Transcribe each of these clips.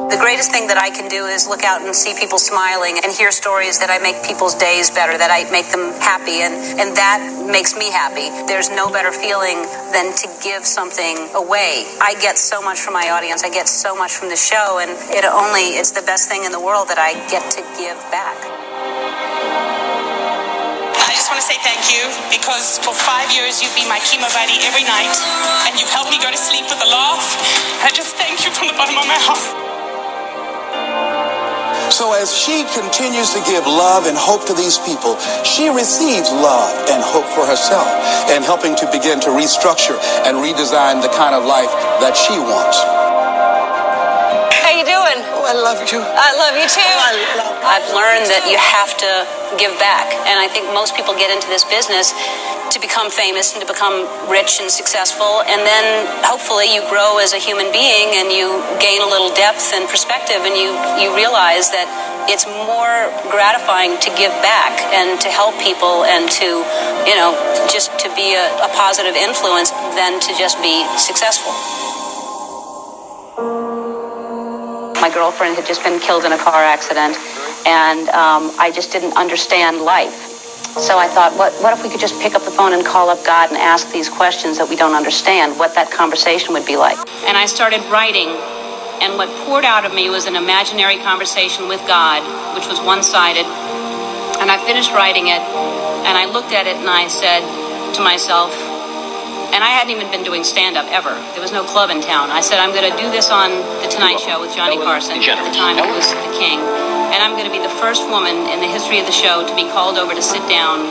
The greatest thing that I can do is look out and see people smiling and hear stories that I make people's days better, that I make them happy, and that makes me happy. There's no better feeling than to give something away. I get so much from my audience. I get so much from the show, and it's the best thing in the world that I get to give back. I just want to say thank you, because for 5 years you've been my chemo buddy every night, and you've helped me go to sleep with a laugh. I just thank you from the bottom of my heart. So as she continues to give love and hope to these people, she receives love and hope for herself, and helping to begin to restructure and redesign the kind of life that she wants. How you doing? Oh, I love you. I love you too. I've learned that you have to give back, and I think most people get into this business to become famous and to become rich and successful, and then hopefully you grow as a human being and you gain a little depth and perspective, and you realize that it's more gratifying to give back and to help people and to, just to be a positive influence than to just be successful. My girlfriend had just been killed in a car accident, and I just didn't understand life. So I thought, what if we could just pick up the phone and call up God and ask these questions that we don't understand, what that conversation would be like. And I started writing, and what poured out of me was an imaginary conversation with God, which was one-sided. And I finished writing it, and I looked at it, and I said to myself, and I hadn't even been doing stand-up ever. There was no club in town. I said, I'm going to do this on The Tonight Show with Johnny Carson. At the time, it was The King. And I'm going to be the first woman in the history of the show to be called over to sit down.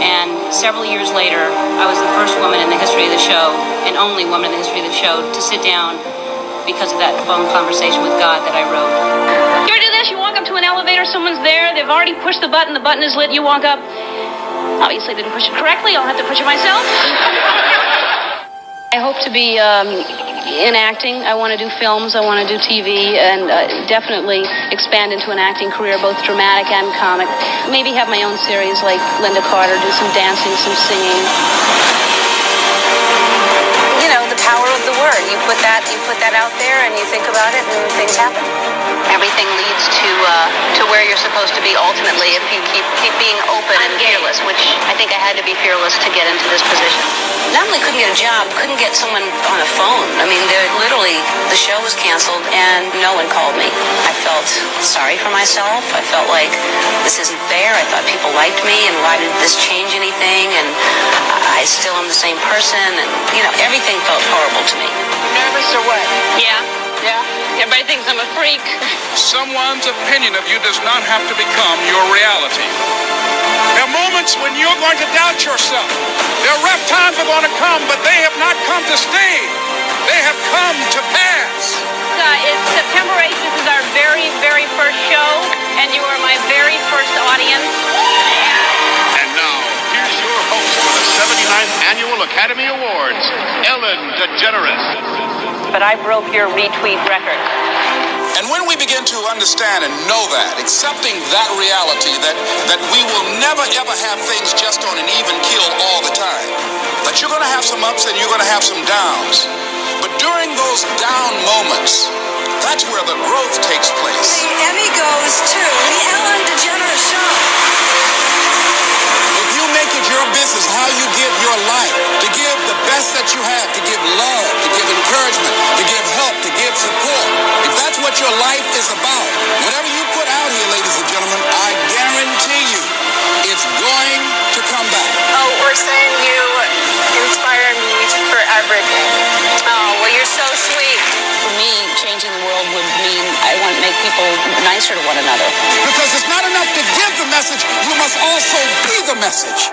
And several years later, I was the first woman in the history of the show, and only woman in the history of the show, to sit down because of that phone conversation with God that I wrote. You ever do this? You walk up to an elevator, someone's there, they've already pushed the button is lit, you walk up. Obviously didn't push it correctly, I'll have to push it myself. I hope to be in acting. I want to do films, I want to do TV, and definitely expand into an acting career, both dramatic and comic. Maybe have my own series like Linda Carter, do some dancing, some singing. The power of the word. You put that out there and you think about it and things happen. Everything leads to where you're supposed to be ultimately if you keep being open and fearless, which I think I had to be fearless to get into this position. Not only couldn't get a job, couldn't get someone on a phone. I mean, the show was canceled and no one called me. I felt sorry for myself. I felt like this isn't fair. I thought people liked me, and why did this change anything? And I still am the same person, and everything felt horrible to me. Nervous or what? Yeah. Everybody thinks I'm a freak. Someone's opinion of you does not have to become your reality. There are moments when you're going to doubt yourself. There are rough times are going to come, but they have not come to stay. They have come to pass. It's September 8th. This is our very, very first show, and you are my very first audience. And now, here's your host for the 79th Annual Academy Awards, Ellen DeGeneres. But I broke your retweet record. And when we begin to understand and know that, accepting that reality, that we will never ever have things just on an even keel all the time, that you're going to have some ups and you're going to have some downs. But during those down moments, that's where the growth takes place. The Emmy goes to the Ellen DeGeneres Show. If you make it your business how you give your life, to give the best that you have, to give love, to give encouragement, to give help, to give support, if that's what your life is about, whatever you put out here, ladies and gentlemen, I guarantee you, it's going to come back. Oh, we're saying you inspire me for everything. Oh, well, you're so sweet. For me, changing the world would mean I want to make people nicer to one another. Because it's not enough to give the message, you must also be the message.